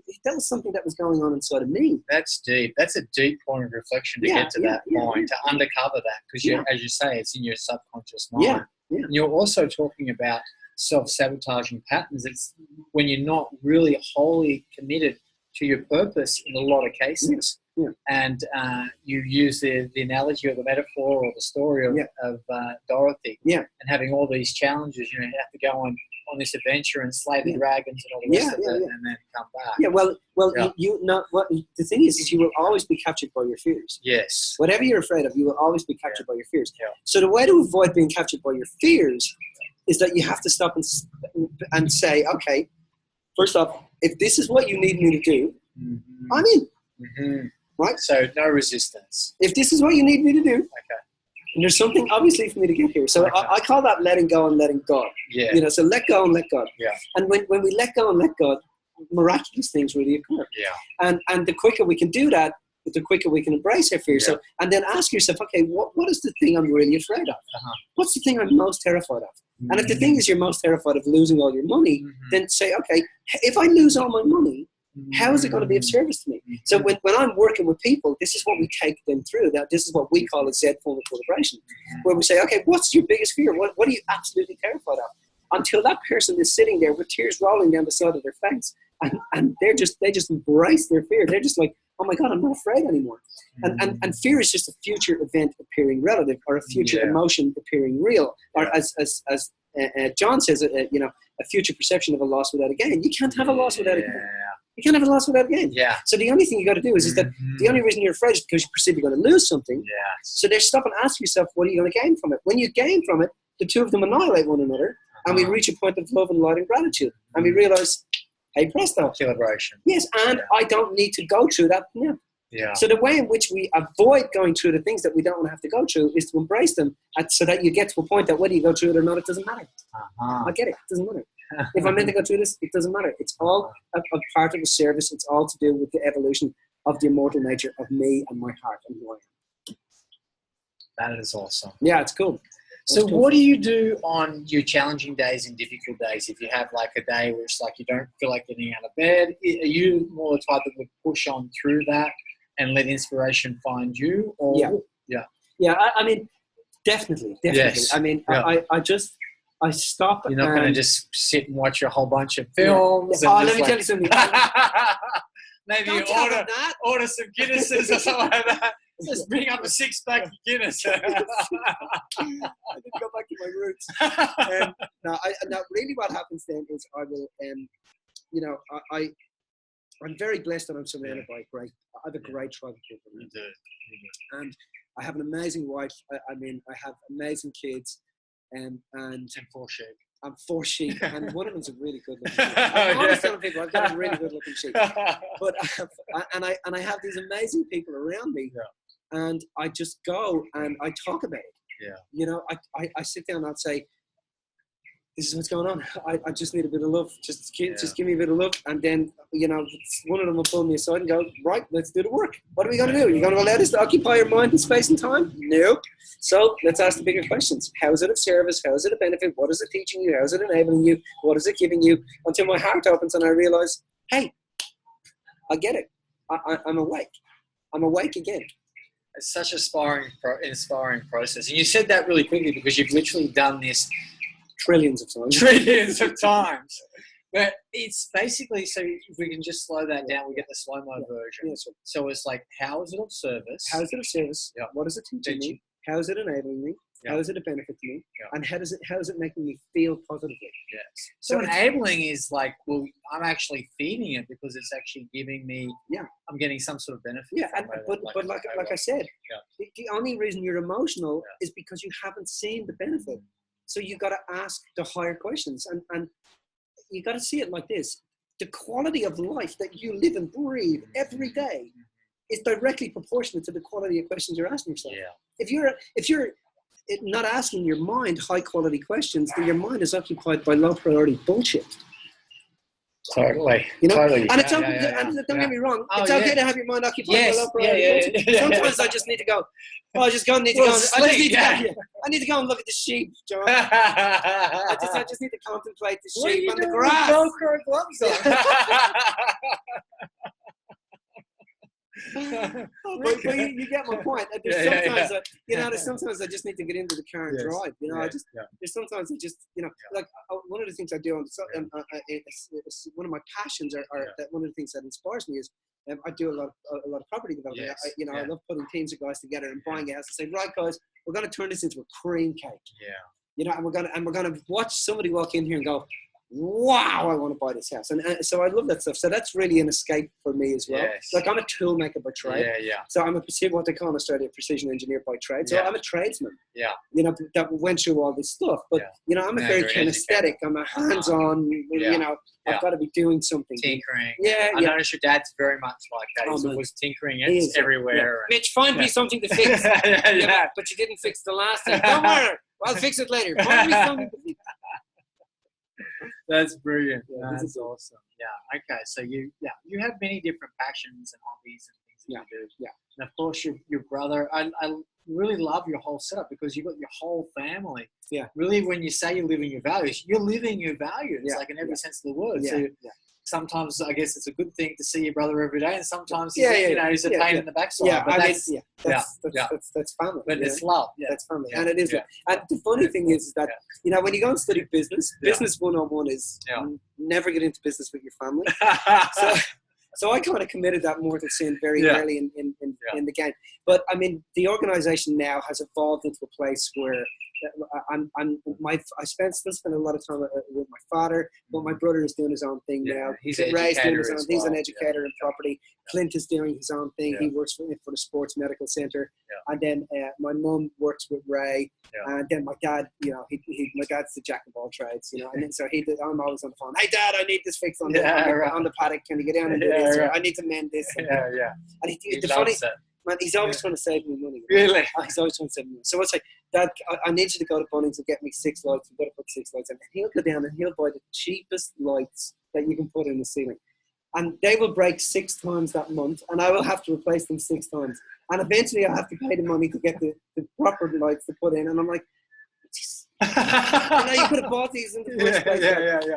something that was going on inside of me. That's deep. That's a deep point of reflection to get to that point, to undercover that, because as you say, it's in your subconscious mind. Yeah. Yeah. And you're also talking about self-sabotaging patterns. It's when you're not really wholly committed to your purpose in a lot of cases. Yeah. And you use the analogy or the metaphor or the story of Dorothy. Yeah. And having all these challenges, you have to go on this adventure and slay the dragons and all the rest of it, and then come back. Yeah. Well. The thing is you will always be captured by your fears. Yes. Whatever you're afraid of, you will always be captured by your fears. Yeah. So the way to avoid being captured by your fears is that you have to stop and say, okay, first off, if this is what you need me to do, I'm in. Mm-hmm. Right? So no resistance. If this is what you need me to do, okay. And there's something obviously for me to get here. So okay. I call that letting go and letting God. Yeah. So let go and let God. Yeah. And when we let go and let God, miraculous things really occur. Yeah. And the quicker we can do that, the quicker we can embrace our fear. Yeah. So, and then ask yourself, okay, what is the thing I'm really afraid of? What's the thing I'm most terrified of? And if the thing is you're most terrified of losing all your money, then say, okay, if I lose all my money, how is it going to be of service to me? So when I'm working with people, this is what we take them through. That this is what we call a Z form of calibration, where we say, okay, what's your biggest fear? What are you absolutely terrified of? Until that person is sitting there with tears rolling down the side of their face, and they just embrace their fear. They're just like, oh my God, I'm not afraid anymore. And fear is just a future event appearing relative, or a future emotion appearing real, or as John says, a future perception of a loss without a gain. You can't have a loss without a gain. You can't have a loss without a gain. Yeah. So the only thing you got to do is that the only reason you're afraid is because you perceive you're going to lose something. Yeah. So there's stop and ask yourself, what are you going to gain from it? When you gain from it, the two of them annihilate one another, and we reach a point of love and light and gratitude, and we realize, hey, presto, celebration. Yes, and I don't need to go through that now. Yeah. So the way in which we avoid going through the things that we don't want to have to go through is to embrace them, so that you get to a point that whether you go through it or not, it doesn't matter. I get it. It doesn't matter. If I'm meant to go through this, it doesn't matter. It's all a part of the service. It's all to do with the evolution of the immortal nature of me and my heart and who I am. That is awesome. Yeah, it's cool. So what do you do on your challenging days and difficult days? If you have like a day where it's like you don't feel like getting out of bed, are you more the type that would push on through that and let inspiration find you? Or Yeah. I mean, definitely. Yes. I mean, I stop. You're not going to just sit and watch a whole bunch of films. Yeah. Let me tell you something. Maybe you order some Guinnesses or something like that. Just bring up a 6-pack of Guinness. I need to go back to my roots. Now, really what happens then is I will, I'm very blessed that I'm surrounded by I have a great tribe of people. And I have an amazing wife. I have amazing kids. And 4 sheep. I'm 4 sheep, and one of them's a really good looking sheep. I'm always telling people I've got a really good looking sheep. But I have these amazing people around me, and I just go and I talk about it. Yeah. I sit down and I'll say, this is what's going on. I just need a bit of love. Just give me a bit of love. And then, one of them will pull me aside and go, right, let's do the work. What are we going to do? Are you going to allow this to occupy your mind and space and time? Nope. So let's ask the bigger questions. How is it of service? How is it a benefit? What is it teaching you? How is it enabling you? What is it giving you? Until my heart opens and I realize, hey, I get it. I'm awake. I'm awake again. It's such an inspiring process. And you said that really quickly because you've literally done this trillions of times. But it's basically, so if we can just slow that down, we get the slow-mo version. Yeah. So it's like, how is it of service? How is it of service? Yeah. What is it teaching me? How is it enabling me? Yeah. How is it a benefit to me? Yeah. And how is it making me feel positively? Yes. So enabling is like, well, I'm actually feeding it because it's actually giving me, I'm getting some sort of benefit. Yeah, but like I said, the only reason you're emotional is because you haven't seen the benefit. So you got to ask the higher questions, and you got to see it like this: the quality of life that you live and breathe every day is directly proportionate to the quality of questions you're asking yourself. Yeah. If you're not asking your mind high quality questions, then your mind is occupied by low priority bullshit. Totally. You know? Totally. And it's okay, and don't get me wrong, it's okay to have your mind occupied by low priority bullshit. Sometimes I just need to go, I just need to go and look at the sheep, John. I just need to contemplate the sheep on the grass. Velcro gloves on? But you get my point. There's sometimes I just need to get into the car and drive. You know, there's sometimes I just, you know, like one of the things I do on it's one of my passions are that one of the things that inspires me is I do a lot of property development. I love putting teams of guys together and buying a house and say, right, guys, we're going to turn this into a cream cake. Yeah. You know, and we're gonna watch somebody walk in here and go, wow, I want to buy this house. And so I love that stuff. So that's really an escape for me as well. Yes. Like I'm a tool maker by trade. Yeah. So I'm what they call in Australia a precision engineer by trade. So I'm a tradesman. Yeah. You know, that went through all this stuff. But, you know, I'm a very kinesthetic. I'm a hands-on, you know, I've got to be doing something. Tinkering. Yeah. I noticed your dad's very much like that. He was tinkering it everywhere. Mitch, find me something to fix. But you didn't fix the last thing. Don't worry. I'll fix it later. Find me something to fix. That's brilliant. That's awesome. Yeah. Okay. So you have many different passions and hobbies and things that you do. Yeah. And of course, your brother. I really love your whole setup because you've got your whole family. Yeah. Really, when you say you're living your values, you're living your values, like in every sense of the word. So sometimes I guess it's a good thing to see your brother every day, and sometimes he's a pain in the backside. Yeah, but that's family. But it's love. Yeah. That's family, and it is. And the funny thing is that you know when you go and study business 101 is never get into business with your family. So I kind of committed that mortal sin very early in the game. But I mean, the organization now has evolved into a place where I still spend a lot of time with my father, but my brother is doing his own thing now. He's an educator. He's an educator in property. Clint is doing his own thing. He works for the Sports Medical Center. And then my mum works with Ray. And then my dad, you know, my dad's the jack of all trades, you know. And then, so I'm always on the phone. Hey, Dad, I need this fixed on the paddock. Can you get down and do this? Or, I need to mend this. And the funny, man, he's always trying to save me money. Really? He's always trying to save me money. So I'll say, Dad, I need you to go to Bunnings and get me 6 lights. We've got to put 6 lights in. And he'll go down and he'll buy the cheapest lights that you can put in the ceiling. And they will break 6 times that month, and I will have to replace them 6 times. And eventually I'll have to pay the money to get the proper lights to put in. And I'm like, you could have bought these in the first place.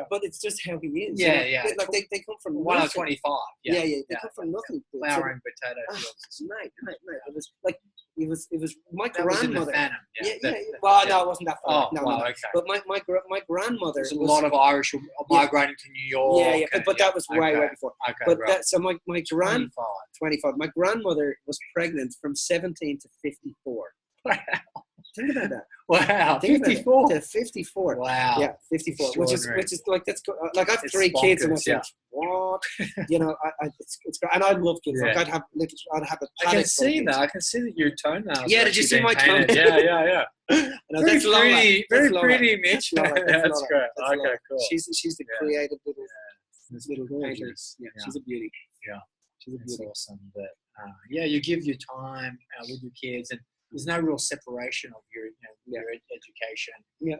But it's just how he is. Like they come from 1 out of 25. They come from nothing. Flour and potato fields. Mate. It was like it was my that grandmother. Was in the Well, no, it wasn't that far. Okay. But my grandmother. There's a lot of Irish migrating to New York. But that was way before. Okay, but so my 25. My grandmother was pregnant from 17 to 54. Wow. Think about that. Wow, 54 to 54. Wow, yeah, 54. Which is like that's like I have 3 kids and I think what you know it's great. And I love kids. Like I'd have a. I can see that. I can see that your toenails. Yeah, did you see my toenails? Yeah. Very pretty, Mitch. That's great. Okay, cool. She's the creative little painter. Yeah, she's a beauty. Yeah, she's a beauty. That's awesome. But you give your time with your kids and. There's no real separation of your education. Yeah.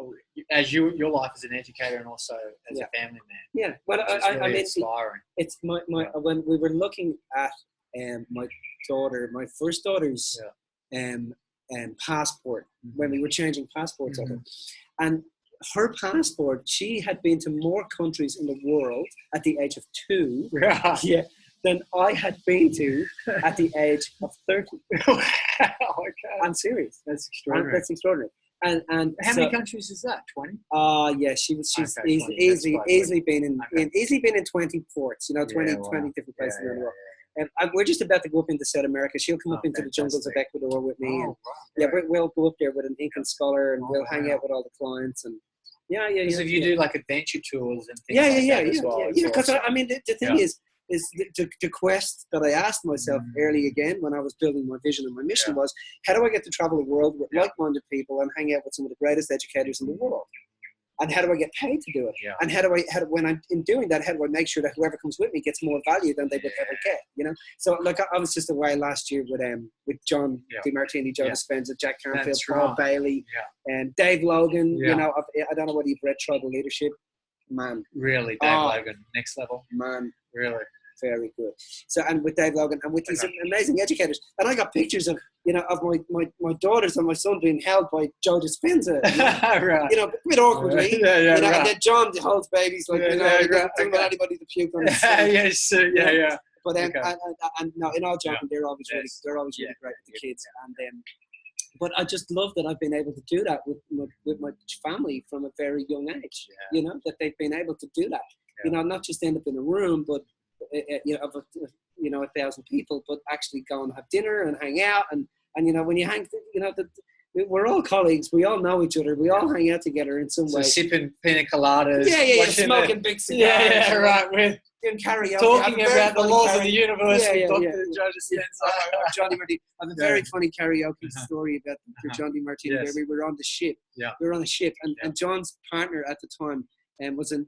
As your life as an educator and also as a family man. Yeah. But I mean, inspiring. It's my when we were looking at my first daughter's passport when we were changing passports of her, and her passport, she had been to more countries in the world at the age of 2. Yeah. Than I had been to at the age of 30. Okay. I'm serious. That's extraordinary. And how many countries is that? 20? Yeah, she's easily been in 20 ports. You know, 20 different places in the world. And we're just about to go up into South America. She'll come up into the jungles of Ecuador with me. We'll go up there with an Incan scholar and we'll hang out with all the clients and. Yeah. Because if you do like adventure tours and things like that as well. Yeah, because I mean the thing is the quest that I asked myself early again when I was building my vision and my mission was, how do I get to travel the world with like-minded people and hang out with some of the greatest educators in the world? And how do I get paid to do it? Yeah. And when I'm in doing that, how do I make sure that whoever comes with me gets more value than they would ever get? You know. So like I was just away last year with John DiMartini, Joe Dispenza, Jack Canfield, Paul Bailey, and Dave Logan. You know, I don't know whether you've read Tribal Leadership. Man, really, Dave Logan, next level. Man, really. Very good. So, and with Dave Logan and with these amazing educators, and I got pictures of my daughters and my son being held by Joe Dispenza, right. a bit awkwardly, and then John holds babies like he doesn't want anybody to puke on his face. But then, and no, in all joking, they're always really great with the kids, and but I just love that I've been able to do that with my family from a very young age. You know, that they've been able to do that. You know, not just end up in a room, but of 1,000 people, but actually go and have dinner and hang out, and when you hang, we're all colleagues, we all know each other, we all hang out together in some way. Sipping pina coladas, smoking big cigars, right, with doing karaoke, talking about the laws of the universe. Johnny Martini. I have a very funny karaoke story about the Johnny Martini. Where we were on the ship. We were on a ship, and John's partner at the time was a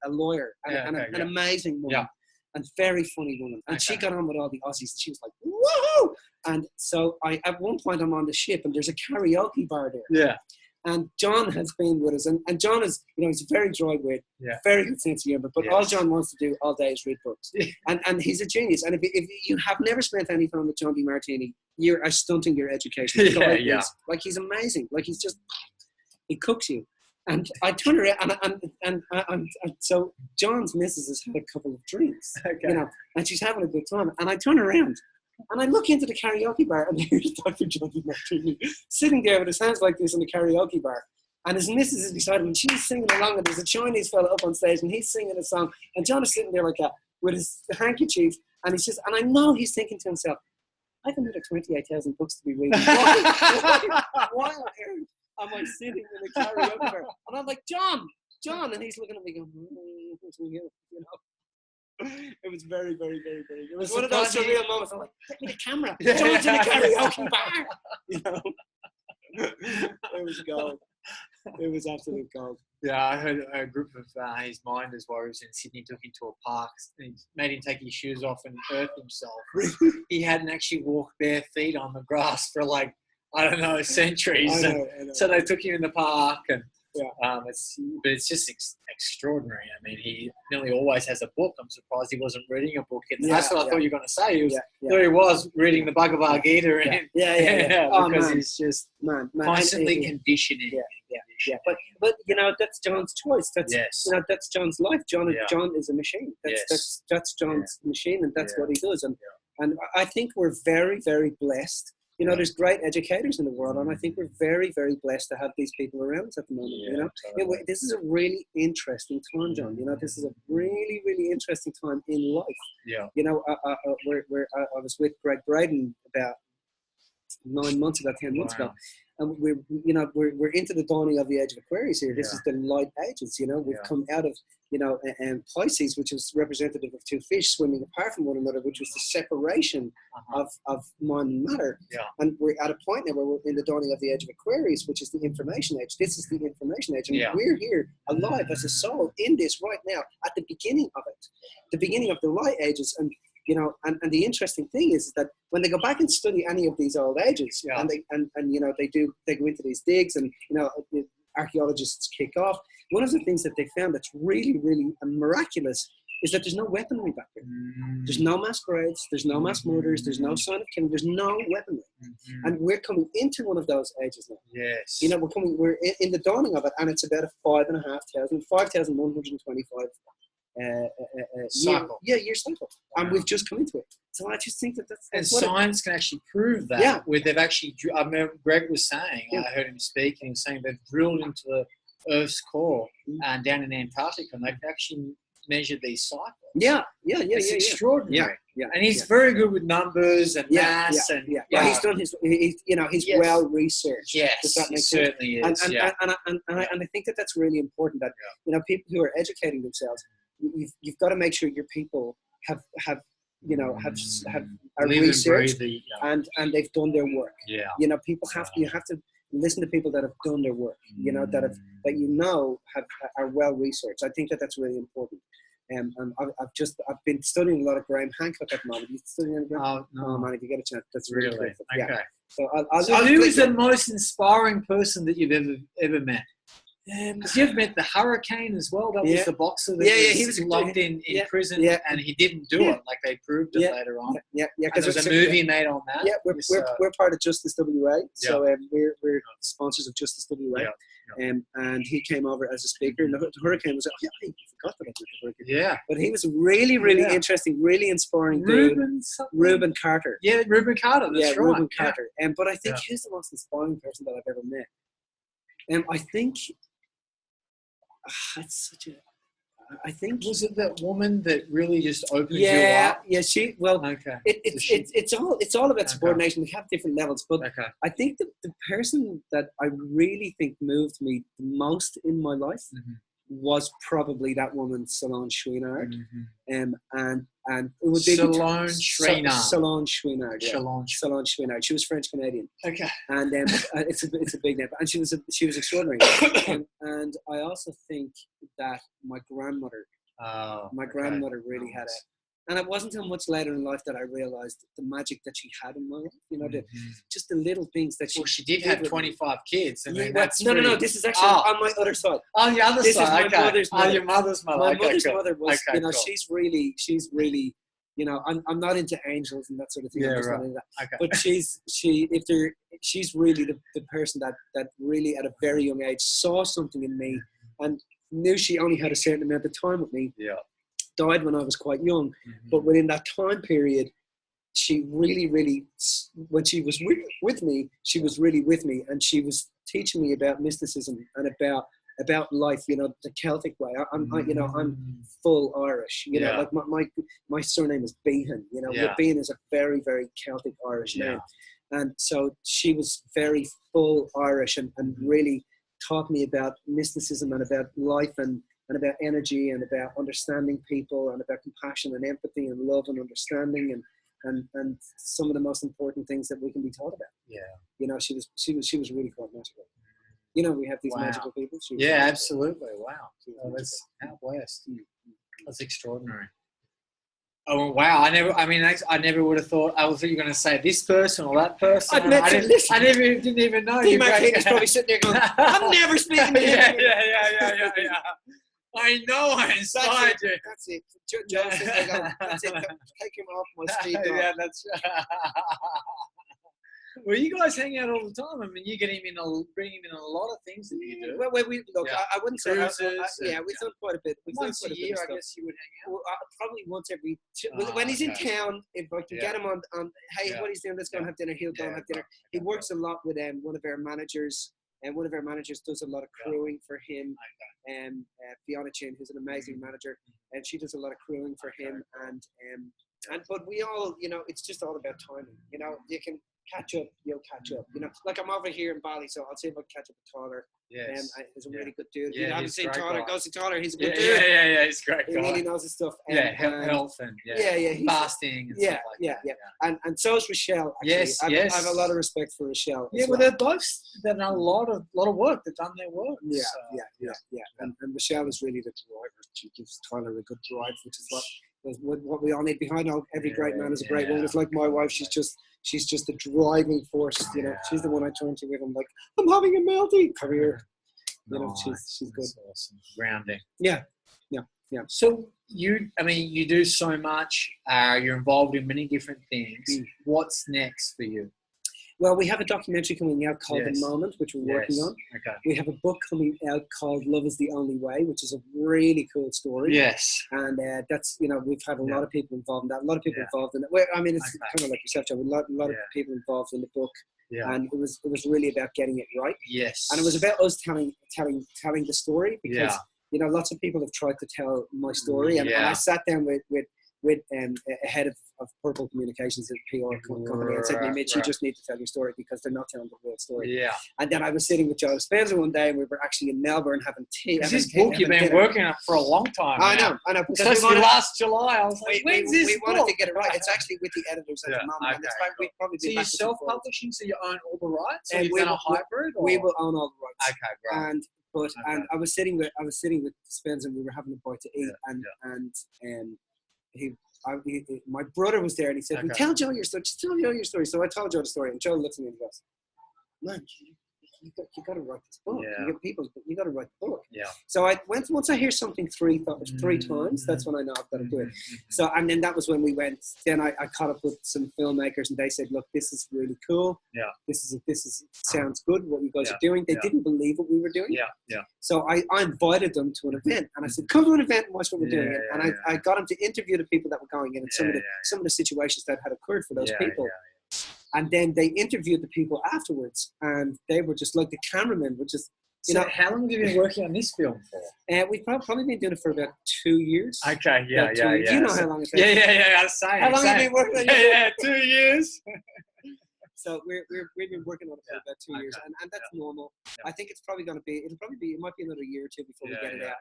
lawyer and an amazing woman and very funny woman. And she got on with all the Aussies. And she was like, woohoo! And so at one point I'm on the ship and there's a karaoke bar there. Yeah. And John has been with us. And John is, he's a very dry wit, very good sense of humor. But all John wants to do all day is read books. And he's a genius. And if you have never spent any time with John DiMartini, you are stunting your education. Like, he's amazing. Like, he cooks you. And I turn around, and so John's missus has had a couple of drinks, and she's having a good time. And I turn around, and I look into the karaoke bar, and there's Dr. John DiMartini sitting there with his hands like this in the karaoke bar. And his missus is beside him, and she's singing along, and there's a Chinese fella up on stage, and he's singing a song. And John is sitting there like that with his handkerchief, and and I know he's thinking to himself, I can do the 28,000 books to be reading. Why on earth am I sitting in the karaoke bar? And I'm like, John, and he's looking at me going, It was very, very, very, very good. It was one of those surreal moments. I'm like, get me the camera. John's in the karaoke bar. It was gold. It was absolute gold. Yeah, I heard a group of his minders while he was in Sydney took him to a park and made him take his shoes off and hurt himself. He hadn't actually walked bare feet on the grass for centuries. I know. So they took him in the park, and it's just extraordinary. I mean, he nearly always has a book. I'm surprised he wasn't reading a book. That's what I thought you were going to say. There he was reading the Bhagavad Gita. Because he's just constantly conditioning. But that's John's choice. That's John's life. John is a machine. That's John's machine, and that's what he does. And I think we're very, very blessed. There's great educators in the world, and I think we're very, very blessed to have these people around us at the moment. Totally. This is a really interesting time, John. This is a really, really interesting time in life. I was with Greg Braden about 9 months ago, 10 months ago. And we're into the dawning of the Age of Aquarius here. This is the light ages. We've come out of Pisces, which is representative of two fish swimming apart from one another, which was the separation of mind and matter. And we're at a point now where we're in the dawning of the Age of Aquarius, which is the information age. This is the information age, and we're here alive as a soul in this right now at the beginning of it, the beginning of the light ages. And and the interesting thing is that when they go back and study any of these old ages, and they go into these digs, and archaeologists kick off. One of the things that they found that's really, really miraculous is that there's no weaponry back there. There's no mass graves, there's no mass murders, there's no sign of killing, there's no weaponry. And we're coming into one of those ages now. Yes. We're in the dawning of it, and it's about a 5,125 cycle. Year cycle. And we've just come into it. So I just think that's and science can actually prove that. Yeah. They've actually, I remember Greg was saying, I heard him speak, and he was saying they've drilled into the Earth's core and down in Antarctica, and they've actually measured these cycles. It's extraordinary. And he's very good with numbers and maths and he's done he's well researched. Yes, he certainly is. And I think that's really important. That people who are educating themselves, you've got to make sure your people have researched and they've done their work. People have you have to listen to people that have done their work, you know, that are well researched. I think that that's really important. And I've been studying a lot of Graham Hancock at the moment. You studying Graham? Oh man, if you get a chance, that's really cool. Okay. Yeah. So so who is the most inspiring person that you've ever met? Because you've met the Hurricane as well. That was the boxer that he was locked in prison, and he didn't do it. Like they proved it later on. Because there's a movie made on that. Yeah, we're part of Justice WA, so we're sponsors of Justice WA. And he came over as a speaker, and the Hurricane was like, I forgot that I did the Hurricane. Yeah, but he was really, really interesting, really inspiring dude. Reuben Carter. Yeah, Reuben Carter. That's right. Reuben Carter. But I think he's the most inspiring person that I've ever met. I think. It's such a. I think was it that woman that really just opened you up? Yeah, she. Well, it's all about subordination. We have different levels, but I think the person that I really think moved me the most in my life was probably that woman, Solange Chouinard. And it would be Solange Chouinard. Solange Chouinard. She was French Canadian. Okay. And it's a big name, and she was extraordinary. And I also think that my grandmother really had it. And it wasn't until much later in life that I realized the magic that she had in my life. You know, just the little things that she. Well, she did have 25 kids. I mean, no. This is actually on my other side. On the other side. This is my mother's mother. Your mother's mother. My mother's mother was. You know, she's really. You know, I'm not into angels and that sort of thing. I'm just not into that. But she's really the person that really at a very young age saw something in me and knew she only had a certain amount of time with me. Yeah. Died when I was quite young, but within that time period, she really, when she was with me, she was really with me, and she was teaching me about mysticism and about life. You know, the Celtic way. I'm full Irish. You know, like my surname is Behan. You know, Behan is a very, very Celtic Irish name, and so she was very full Irish and really taught me about mysticism and about life and about energy and about understanding people and about compassion and empathy and love and understanding and some of the most important things that we can be taught about. Yeah. You know, she was really quite magical. You know, we have these magical people. Absolutely. Wow. That's out west. That's extraordinary. Oh wow! I never would have thought. I was going to say this person or that person. I didn't even know. T Mac is probably sitting there going, "I'm never speaking to him." Yeah. I know I inspired you. That's it. That's it. Take him off my street. Yeah, that's right. Well, you guys hang out all the time. I mean, you bring him in a lot of things that you do. Well, I wouldn't say. We've done quite a bit. Once a year, I guess you would hang out. Well, probably once every. When he's in town, if I can get him on, hey, what he's doing? Let's go and have dinner. He'll go and have dinner. He works a lot with one of our managers. And one of our managers does a lot of crewing for him. And Fiona Chin, who's an amazing manager, and she does a lot of crewing for him. But we all, you know, it's just all about timing. You know, you can catch up, you'll catch up. You know, like I'm over here in Bali, so I'll see if I can catch up with Tyler. Yes. He's a really good dude. Yeah, you haven't seen Tyler, go see Tyler. He's a good dude. Yeah, he's great. He really knows his stuff. Health and fasting and stuff like that. And so is Rochelle. Actually. I have a lot of respect for Rochelle. Yeah, well, they've both done a lot of work. They've done their work. Yeah. And Rochelle is really the driver. She gives Tyler a good drive, which is what we all need behind. Every great man is a great woman. It's like my wife. She's just the driving force. You know, she's the one I turn to with. I'm like, I'm having a melty. Come here. You know, she's good. Awesome. Grounding. Yeah. So you do so much. You're involved in many different things. What's next for you? Well, we have a documentary coming out called The Moment, which we're working on. Okay. We have a book coming out called Love is the Only Way, which is a really cool story. Yes. And that's, you know, we've had a lot of people involved in that. A lot of people involved in it. Well, I mean, it's kind of like yourself, Joe. A lot of people involved in the book. Yeah. And it was really about getting it right. Yes. And it was about us telling the story because, you know, lots of people have tried to tell my story. And I sat down with with a head of Purple Communications at PR company, and said to me, Mitch, you just need to tell your story because they're not telling the real story. Yeah. And then I was sitting with Joe Dispenza one day, and we were actually in Melbourne having tea. This book you've been working on for a long time. I know. Because last July, I was like, when's this book? We wanted to get it right. It's actually with the editors at the moment. Okay, and it's like we'd probably be so you're self-publishing, so you own all the rights? Or and you've done a hybrid? We will own all the rights. Okay, great. And I was sitting with Dispenza, and we were having a bite to eat, my brother was there, and he said, "Well, tell Joe your story. Just tell Joe your story." So I told Joe the story, and Joe looks at me and goes, "Man, you got to write this book. You got to write the book." Yeah. So once I hear something three times, that's when I know I've got to do it. So, and then that was when we went. Then I caught up with some filmmakers, and they said, "Look, this is really cool. Yeah. This sounds good. What you guys are doing." They didn't believe what we were doing. Yeah. Yeah. So I invited them to an event, and I said, "Come to an event and watch what we're doing." And I got them to interview the people that were going in, and some of the situations that had occurred for those people. And then they interviewed the people afterwards, and they were just like the cameramen were just, how long have you been working on this film for? We've probably been doing it for about 2 years. Okay, yeah. Do you know how long it's been? Yeah. I was saying. How long have you been working on it? Yeah, 2 years. So we've been working on it for about 2 years, and that's normal. I think it's probably going to be. It might be another year or two before we get it out.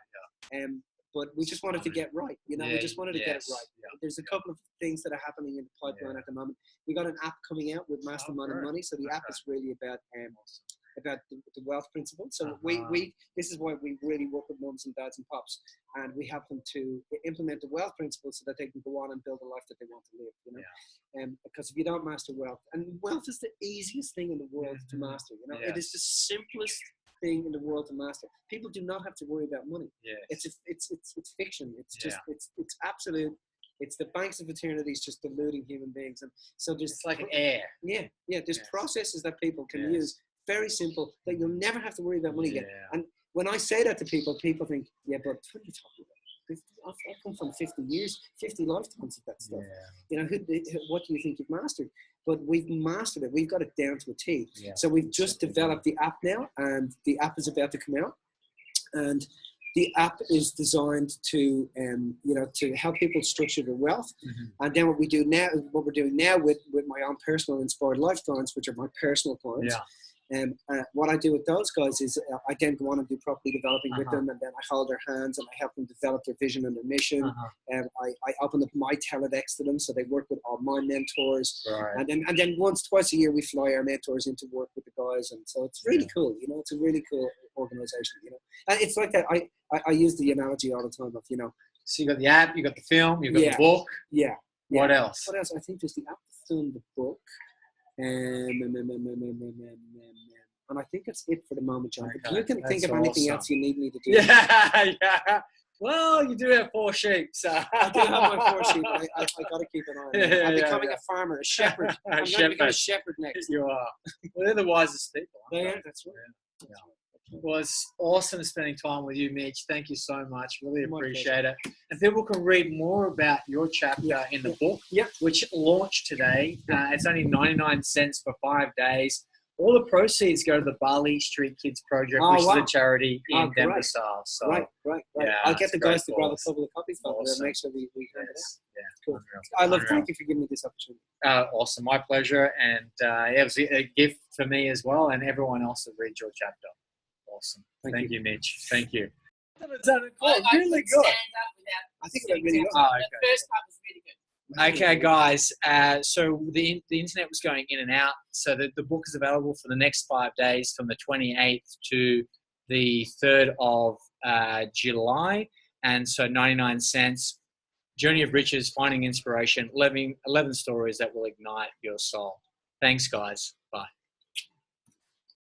But we just wanted to get right, we just wanted to get it right. There's a couple of things that are happening in the pipeline at the moment. We got an app coming out with Mastermind and Money. So the app is really about the wealth principle. So this is why we really work with moms and dads and pops, and we help them to implement the wealth principle so that they can go on and build a life that they want to live, because if you don't master wealth, and wealth is the easiest thing in the world to master, it is the simplest thing in the world to master. People do not have to worry about money. It's fiction. It's just it's absolute. It's the banks of eternities just deluding human beings, and so there's like an air. There's processes that people can use, very simple, that you'll never have to worry about money again. And when I say that to people think, but what are you talking about? I've come from 50 years, 50 lifetimes of that stuff. What do you think you've mastered? But we've mastered it. We've got it down to a T. So we've just developed the app now, and the app is about to come out. And the app is designed to, to help people structure their wealth. And then what we're doing now with my own personal Inspired Life clients, which are my personal clients. What I do with those guys is I then go on and do property developing with them, and then I hold their hands and I help them develop their vision and their mission. And I open up my Teledex to them, so they work with all my mentors. And then twice a year we fly our mentors into work with the guys, and so it's really cool. It's a really cool organization. And it's like that. I use the analogy all the time of So you got the app, you got the film, you got the book. What else? What else? I think there's the app, the film, the book. And I think that's it for the moment, John. If you can think of anything else you need me to do. Yeah. Well, you do have 4 sheep, so. I do have my 4 sheep. I got to keep an eye on them. I'm becoming a farmer, a shepherd. I'm going to become a shepherd next. You are. Well, they're the wisest people. They are. That's right. Well, it's awesome spending time with you, Mitch. Thank you so much. Really appreciate it. And people can read more about your chapter in the book, which launched today. It's only 99 cents for 5 days. All the proceeds go to the Bali Street Kids Project, which is a charity in Denver South. So, right. I'll get the guys to grab a couple of copies of it and make sure we have it. Cool. Thank you for giving me this opportunity. Awesome. My pleasure. And it was a gift for me as well, and everyone else that reads your chapter. Awesome. Thank you, Mitch. Thank you. Really good. I think it went really good. The first part was really good. Okay, guys. So the internet was going in and out. So the book is available for the next 5 days, from the 28th to the 3rd of July. And so 99 cents. Journey of Riches, Finding Inspiration, 11 stories that will ignite your soul. Thanks, guys. Bye.